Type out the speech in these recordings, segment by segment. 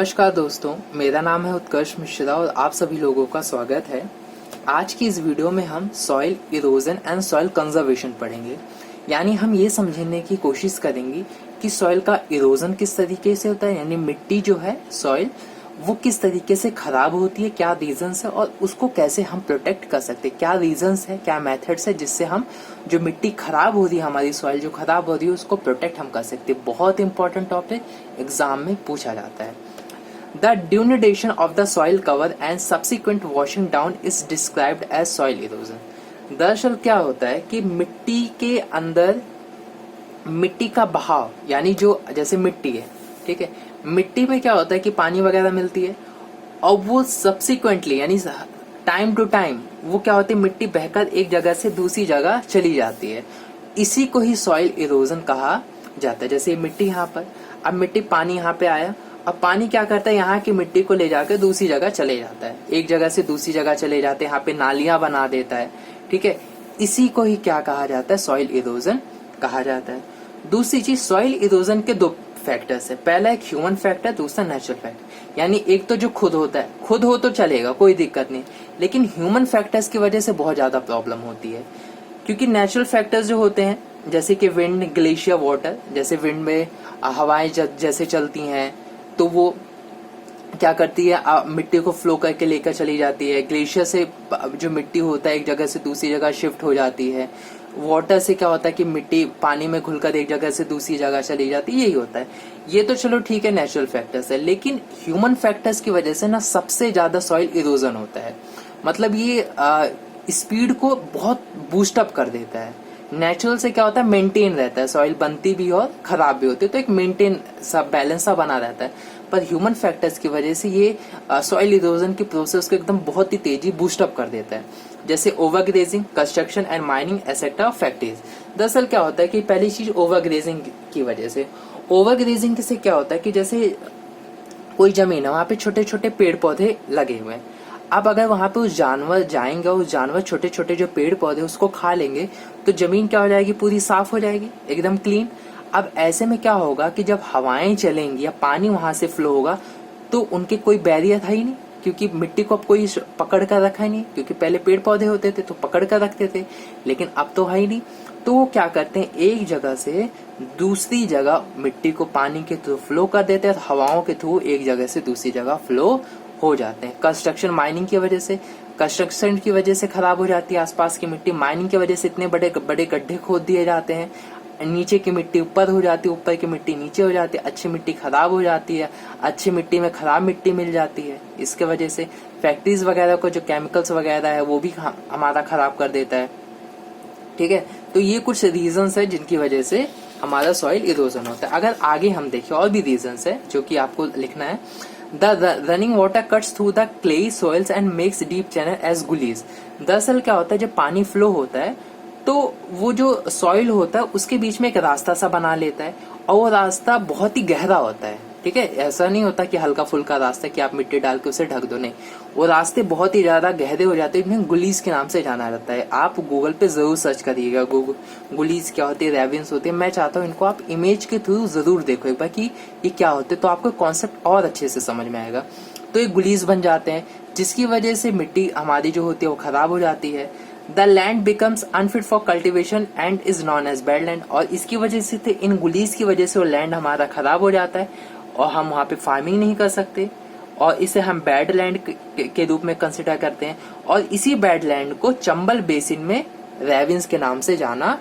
नमस्कार दोस्तों, मेरा नाम है उत्कर्ष मिश्रा और आप सभी लोगों का स्वागत है। आज की इस वीडियो में हम soil erosion and soil conservation पढ़ेंगे। यानी हम ये समझने की कोशिश करेंगे कि सॉइल का इरोजन किस तरीके से होता है, यानी मिट्टी जो है सॉइल वो किस तरीके से खराब होती है, क्या रीजंस है और उसको कैसे हम प्रोटेक्ट कर सकते हैं, क्या रीजंस है, क्या मेथड्स है जिससे हम जो मिट्टी खराब हो रही है, हमारी सॉइल जो खराब हो रही है उसको प्रोटेक्ट हम कर सकते हैं। बहुत इंपॉर्टेंट टॉपिक एग्जाम में पूछा जाता है। The denudation of the soil cover and subsequent washing down is described as soil erosion. दरअसल क्या होता है कि मिट्टी के अंदर मिट्टी का बहाव, यानी जो जैसे मिट्टी है, ठीक है, मिट्टी में क्या होता है कि पानी वगैरह मिलती है और वो सब्सिक्वेंटली यानी टाइम टू टाइम वो क्या होती है, मिट्टी बहकर एक जगह से दूसरी जगह चली जाती है। इसी को ही सॉइल इरोजन कहा जाता है। जैसे मिट्टी यहाँ पर, अब मिट्टी पानी यहाँ पे आया, अब पानी क्या करता है, यहाँ की मिट्टी को ले जाकर दूसरी जगह चले जाता है, एक जगह से दूसरी जगह चले जाते हैं, यहाँ पे नालियां बना देता है, ठीक है। इसी को ही क्या कहा जाता है, सॉइल इरोजन कहा जाता है। दूसरी चीज, सॉइल इरोजन के दो फैक्टर्स है, पहला एक ह्यूमन फैक्टर, दूसरा नेचुरल फैक्टर। यानी एक तो जो खुद होता है, खुद हो तो चलेगा, कोई दिक्कत नहीं, लेकिन ह्यूमन फैक्टर्स की वजह से बहुत ज्यादा प्रॉब्लम होती है। क्योंकि नेचुरल फैक्टर्स जो होते हैं जैसे कि विंड, ग्लेशियर, वाटर, जैसे विंड में हवाएं जैसे चलती हैं तो वो क्या करती है, मिट्टी को फ्लो करके लेकर चली जाती है। ग्लेशियर से जो मिट्टी होता है एक जगह से दूसरी जगह शिफ्ट हो जाती है। वाटर से क्या होता है कि मिट्टी पानी में घुलकर एक जगह से दूसरी जगह चली जाती है, यही होता है। ये तो चलो ठीक है, नेचुरल फैक्टर्स है, लेकिन ह्यूमन फैक्टर्स की वजह से ना सबसे ज्यादा सॉइल इरोजन होता है। मतलब ये स्पीड को बहुत बूस्ट अप कर देता है। नेचुरल से क्या होता है, मेंटेन रहता है, सॉइल बनती भी और खराब भी होती है, तो एक मेंटेन सा बैलेंस सा बना रहता है। पर ह्यूमन फैक्टर्स की वजह से ये सॉइल इरोजन की प्रोसेस को एकदम बहुत ही तेजी बूस्ट अप कर देता है। जैसे overgrazing, construction and mining etcetera factories. दरअसल क्या होता है कि पहली चीज ओवरग्रेजिंग की वजह से, ओवरग्रेजिंग से क्या होता है कि जैसे कोई जमीन है, वहां पे छोटे छोटे पेड़ पौधे लगे हुए हैं। अब अगर वहां पे उस जानवर जाएंगे, उस जानवर छोटे छोटे जो पेड़ पौधे उसको खा लेंगे, तो जमीन क्या हो जाएगी, पूरी साफ हो जाएगी, एकदम क्लीन। अब ऐसे में क्या होगा कि जब हवाएं चलेंगी या पानी वहां से फ्लो होगा तो उनके कोई बैरियर था ही नहीं, क्योंकि मिट्टी को अब कोई पकड़ कर रखा ही नहीं, क्योंकि पहले पेड़ पौधे होते थे तो पकड़ कर रखते थे, लेकिन अब तो है ही नहीं। तो वो क्या करते हैं, एक जगह से दूसरी जगह मिट्टी को पानी के थ्रू फ्लो कर देते हैं, हवाओं के थ्रू एक जगह से दूसरी जगह फ्लो हो जाते हैं। कंस्ट्रक्शन, माइनिंग की वजह से, कंस्ट्रक्शन की वजह से खराब हो जाती है आसपास की मिट्टी। माइनिंग की वजह से इतने बड़े बड़े गड्ढे खोद दिए जाते हैं, नीचे की मिट्टी ऊपर हो जाती है, ऊपर की मिट्टी नीचे हो जाती है, अच्छी मिट्टी खराब हो जाती है, अच्छी मिट्टी में खराब मिट्टी मिल जाती है। इसके वजह से फैक्ट्रीज वगैरह को जो केमिकल्स वगैरह है वो भी हमारा खराब कर देता है, ठीक है। तो ये कुछ रीजंस है जिनकी वजह से हमारा सॉइल इरोजन होता है। अगर आगे हम देखें और भी रीजंस है जो कि आपको लिखना है। The running water cuts through the clay soils and makes deep channel as gullies. दरअसल क्या होता है, जब पानी फ्लो होता है तो वो जो सॉइल होता है उसके बीच में एक रास्ता सा बना लेता है और वो रास्ता बहुत ही गहरा होता है, ठीक है। ऐसा नहीं होता कि हल्का फुल्का रास्ता कि आप मिट्टी डाल के उसे ढक दो, नहीं, वो रास्ते बहुत ही ज्यादा गहरे हो जाते हैं, इन्हें गुलीज के नाम से जाना जाता है। आप गूगल पे जरूर सर्च करिएगा, गुलीज क्या होती है, रेविन्स होती है। मैं चाहता हूँ इनको आप इमेज के थ्रू जरूर देखो एक बार कि ये क्या होते हैं, तो आपको कॉन्सेप्ट और अच्छे से समझ में आएगा। तो ये गुलीज बन जाते हैं जिसकी वजह से मिट्टी हमारी जो होती है वो खराब हो जाती है। The land becomes unfit for cultivation and is known as bad land. और इसकी वजह से, इन गुलीज की वजह से वो लैंड हमारा खराब हो जाता है और हम वहां पे फार्मिंग नहीं कर सकते और इसे हम बैड लैंड के रूप में कंसिडर करते हैं। और इसी बैड लैंड को चंबल बेसिन में रेविन्स के नाम से जाना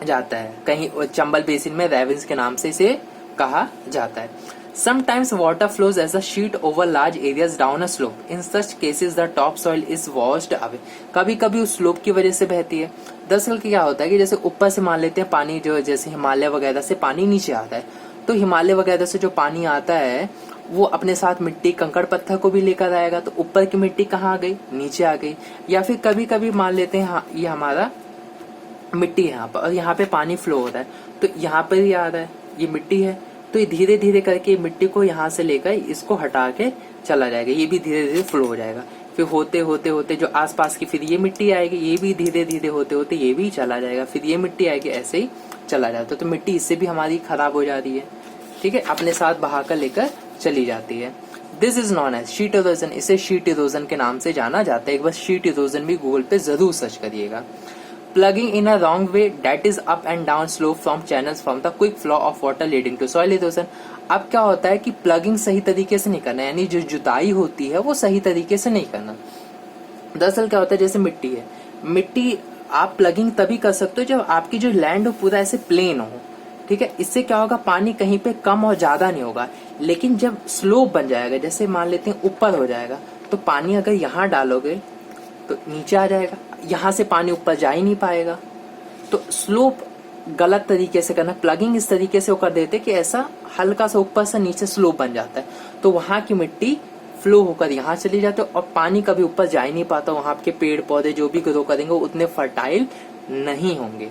जाता है। कहीं चंबल बेसिन में रेविन्स के नाम से इसे कहा जाता है। Sometimes water flows as a sheet over large areas down a slope. In such cases, the topsoil is washed away. कभी कभी उस स्लोप की वजह से बहती है। दरअसल क्या होता है कि जैसे ऊपर से मान लेते हैं पानी, जो जैसे हिमालय वगैरह से पानी नीचे आता है, तो हिमालय वगैरह से जो पानी आता है वो अपने साथ मिट्टी, कंकड़ पत्थर को भी लेकर आएगा, तो ऊपर की मिट्टी कहाँ आ गई, नीचे आ गई। या फिर कभी कभी मान लेते हैं ये हमारा मिट्टी है यहाँ पर और यहाँ पे पानी फ्लो हो रहा है, तो यहाँ पर ही आ रहा है, ये मिट्टी है, तो ये धीरे धीरे करके मिट्टी को यहाँ से लेकर इसको हटा के चला जाएगा, ये भी धीरे धीरे फ्लो हो जाएगा। फिर होते होते होते जो आसपास की फिर ये मिट्टी आएगी, ये भी धीरे धीरे होते होते ये भी चला जाएगा, फिर ये मिट्टी आएगी, ऐसे ही चला जाता है। तो मिट्टी इससे भी हमारी खराब हो जा रही है, ठीक है, अपने साथ बहा कर लेकर चली जाती है। This is known as sheet erosion, इसे शीट इरोजन के नाम से जाना जाता है। एक बार शीट इरोजन भी गूगल पे जरूर सर्च करिएगा। Ploughing in a wrong way, that is up and down slope from channels from the quick flow of water leading to soil erosion. अब क्या होता है कि प्लगिंग सही तरीके से नहीं करना, यानी जो जुताई होती है वो सही तरीके से नहीं करना। दरअसल क्या होता है, जैसे मिट्टी है, मिट्टी आप प्लगिंग तभी कर सकते हो जब आपकी जो लैंड हो पूरा ऐसे प्लेन हो, ठीक है। इससे क्या होगा, पानी कहीं पे कम और ज्यादा नहीं होगा। लेकिन जब स्लोप बन जाएगा, जैसे मान लेते हैं ऊपर हो जाएगा, तो पानी अगर यहाँ डालोगे तो नीचे आ जाएगा, यहाँ से पानी ऊपर जा ही नहीं पाएगा। तो स्लोप गलत तरीके से करना। प्लगिंग इस तरीके से वो कर देते कि ऐसा हल्का सा ऊपर से नीचे स्लोप बन जाता है, तो वहां की मिट्टी फ्लो होकर यहाँ चली जाती है और पानी कभी ऊपर जा ही नहीं पाता। वहां के पेड़ पौधे जो भी ग्रो करेंगे उतने फर्टाइल नहीं होंगे,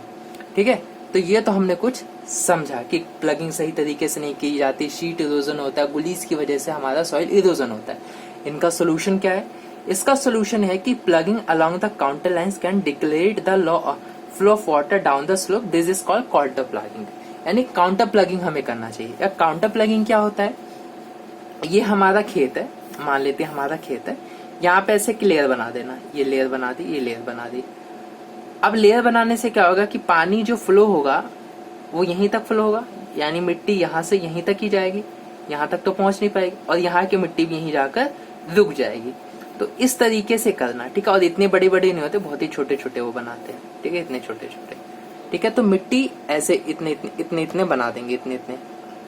ठीक है। तो ये तो हमने कुछ समझा कि प्लगिंग सही तरीके से नहीं की जाती, शीट इरोजन होता है, गुलीज की वजह से हमारा सॉइल इरोजन होता है। इनका सोल्यूशन क्या है? इसका सोल्यूशन है कि ploughing along the contour lines can decelerate the low flow of water down the slope, this is called contour ploughing. यानी काउंटर प्लगिंग हमें करना चाहिए। या काउंटर प्लगिंग क्या होता है, ये हमारा खेत है, मान लेते हैं हमारा खेत है, यहाँ पे ऐसे एक लेयर बना देना, ये लेयर बना दी, ये लेयर बना दी। अब लेयर बनाने से क्या होगा कि पानी जो फ्लो होगा वो यहीं तक फ्लो होगा, यानी मिट्टी यहाँ से यहीं तक ही जाएगी, यहाँ तक तो पहुंच नहीं पाएगी, और यहाँ की मिट्टी भी यहीं जाकर रुक जाएगी। तो इस तरीके से करना, ठीक है। और इतने बड़े बड़े नहीं होते, बहुत ही छोटे छोटे वो बनाते हैं, ठीक है, इतने छोटे छोटे, ठीक है। तो मिट्टी ऐसे इतने इतने इतने इतने बना देंगे, इतने इतने,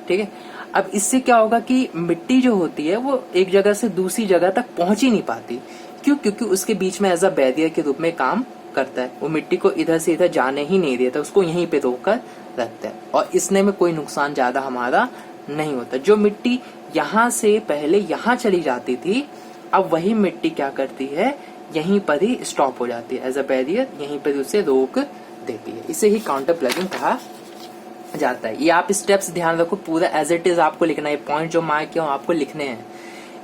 ठीक है। अब इससे क्या होगा कि मिट्टी जो होती है वो एक जगह से दूसरी जगह तक पहुंच ही नहीं पाती। क्यों? क्योंकि उसके बीच में एज अ बैरियर के रूप में काम करता है। वो मिट्टी को इधर से इधर जाने ही नहीं देता, उसको यहीं पे रोक कर रखता है, और इसने में कोई नुकसान ज्यादा हमारा नहीं होता। जो मिट्टी यहाँ से पहले यहाँ चली जाती थी, अब वही मिट्टी क्या करती है, यहीं पर ही स्टॉप हो जाती है, एज अ बैरियर यहीं पर उसे रोक देती है। इसे ही काउंटर प्लगिंग कहा जाता है। ये आप स्टेप्स ध्यान रखो, पूरा एज इट इज आपको लिखना है। पॉइंट जो मार्क किया आपको लिखने हैं।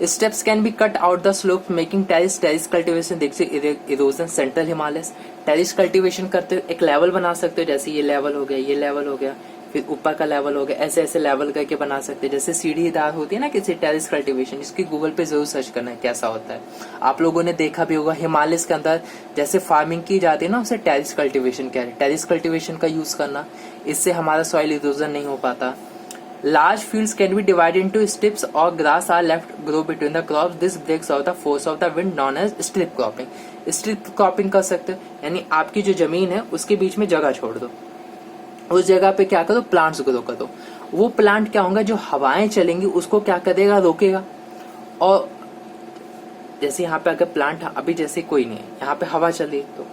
Steps can be cut out the slope making terraces. Terrace cultivation देखिए, erosion central Himalayas. Terrace cultivation करते हो एक लेवल बना सकते हो, जैसे ये लेवल हो गया, ये लेवल हो गया, फिर ऊपर का लेवल हो गया, ऐसे ऐसे लेवल करके बना सकते हैं। जैसे सीढ़ीदार होती है ना किसी टेरिस कल्टीवेशन, इसकी गूगल पे जरूर सर्च करना है कैसा होता है। आप लोगों ने देखा भी होगा हिमालयस के अंदर जैसे फार्मिंग की जाती है ना, उसे टेरिस कल्टीवेशन कहते हैं। टेरिस कल्टीवेशन का यूज करना, इससे हमारा सॉइल इरोजन नहीं हो पाता। Large fields can be divided into strips और grass are left grow between the crops, this breaks out the force of the wind known as strip cropping. Strip cropping कर सकते हो, यानी आपकी जो जमीन है उसके बीच में जगह छोड़ दो, उस जगह पे क्या करो, प्लांट्स ग्रो करो। वो प्लांट क्या होगा, जो हवाएं चलेंगी उसको क्या करेगा, रोकेगा। और जैसे यहाँ पे अगर प्लांट अभी जैसे कोई नहीं है, यहाँ पे हवा चले तो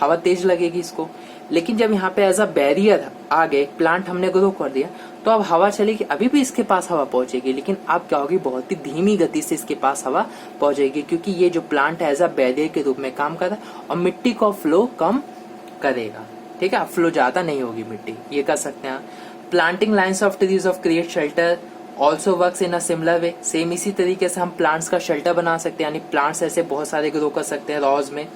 हवा तेज लगेगी इसको, लेकिन जब यहाँ पे एज अ बैरियर आ गए, प्लांट हमने ग्रो कर दिया, तो अब हवा चलेगी, अभी भी इसके पास हवा पहुंचेगी, लेकिन अब क्या होगी, बहुत ही धीमी गति से इसके पास हवा पहुंचेगी, क्योंकि ये जो प्लांट है एज अ बैरियर के रूप में काम कर रहा है और मिट्टी का फ्लो कम करेगा, ठीक है। फ्लो ज्यादा नहीं होगी मिट्टी, ये कर सकते हैं। Planting lines of trees of create shelter also works in a similar way. Same इसी तरीके से हम प्लांट्स का शेल्टर बना सकते हैं, यानी प्लांट्स ऐसे बहुत सारे ग्रो कर सकते हैं रॉज में।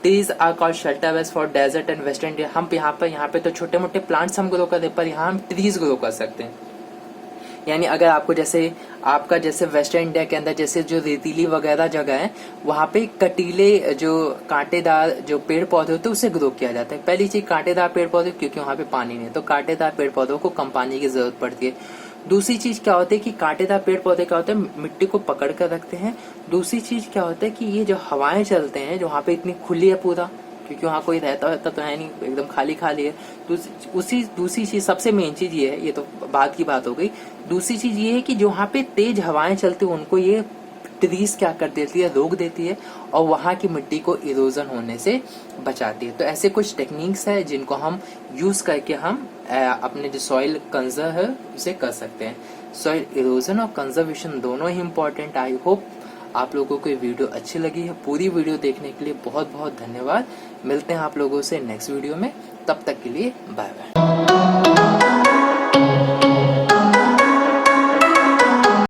Trees are called shelter west for desert and western India. हम यहाँ पे तो छोटे मोटे प्लांट्स हम ग्रो करते हैं, पर यहाँ हम ट्रीज ग्रो कर सकते हैं। यानी अगर आपको जैसे आपका जैसे वेस्टर्न इंडिया के अंदर जैसे जो रेतीली वगैरह जगह है, वहां पे कटीले जो कांटेदार जो पेड़ पौधे होते हैं उसे ग्रो किया जाता है। पहली चीज कांटेदार पेड़ पौधे, क्योंकि वहां पे पानी नहीं है, तो कांटेदार पेड़ पौधों को कम पानी की जरूरत पड़ती है। दूसरी चीज क्या होती है कि कांटेदार पेड़ पौधे क्या होते हैं, मिट्टी को पकड़ कर रखते हैं। दूसरी चीज क्या होता है कि ये जो हवाएं चलते हैं, जो वहां पे इतनी खुली है पूरा, क्योंकि वहां कोई रहता तो है नहीं, एकदम खाली खाली है। दूसरी चीज सबसे मेन चीज ये है, ये तो बात की बात हो गई। दूसरी चीज ये है कि जो वहां पे तेज हवाएं चलती है उनको ये ट्रीज क्या कर देती है, रोक देती है, और वहां की मिट्टी को इरोजन होने से बचाती है। तो ऐसे कुछ टेक्निक्स है जिनको हम यूज करके हम अपने जो सॉइल कंजर्व है उसे कर सकते हैं। सॉइल इरोजन और कंजर्वेशन दोनों ही इम्पोर्टेंट। आई होप आप लोगों को ये वीडियो अच्छी लगी है। पूरी वीडियो देखने के लिए बहुत बहुत धन्यवाद। मिलते हैं आप लोगों से नेक्स्ट वीडियो में, तब तक के लिए बाय बाय।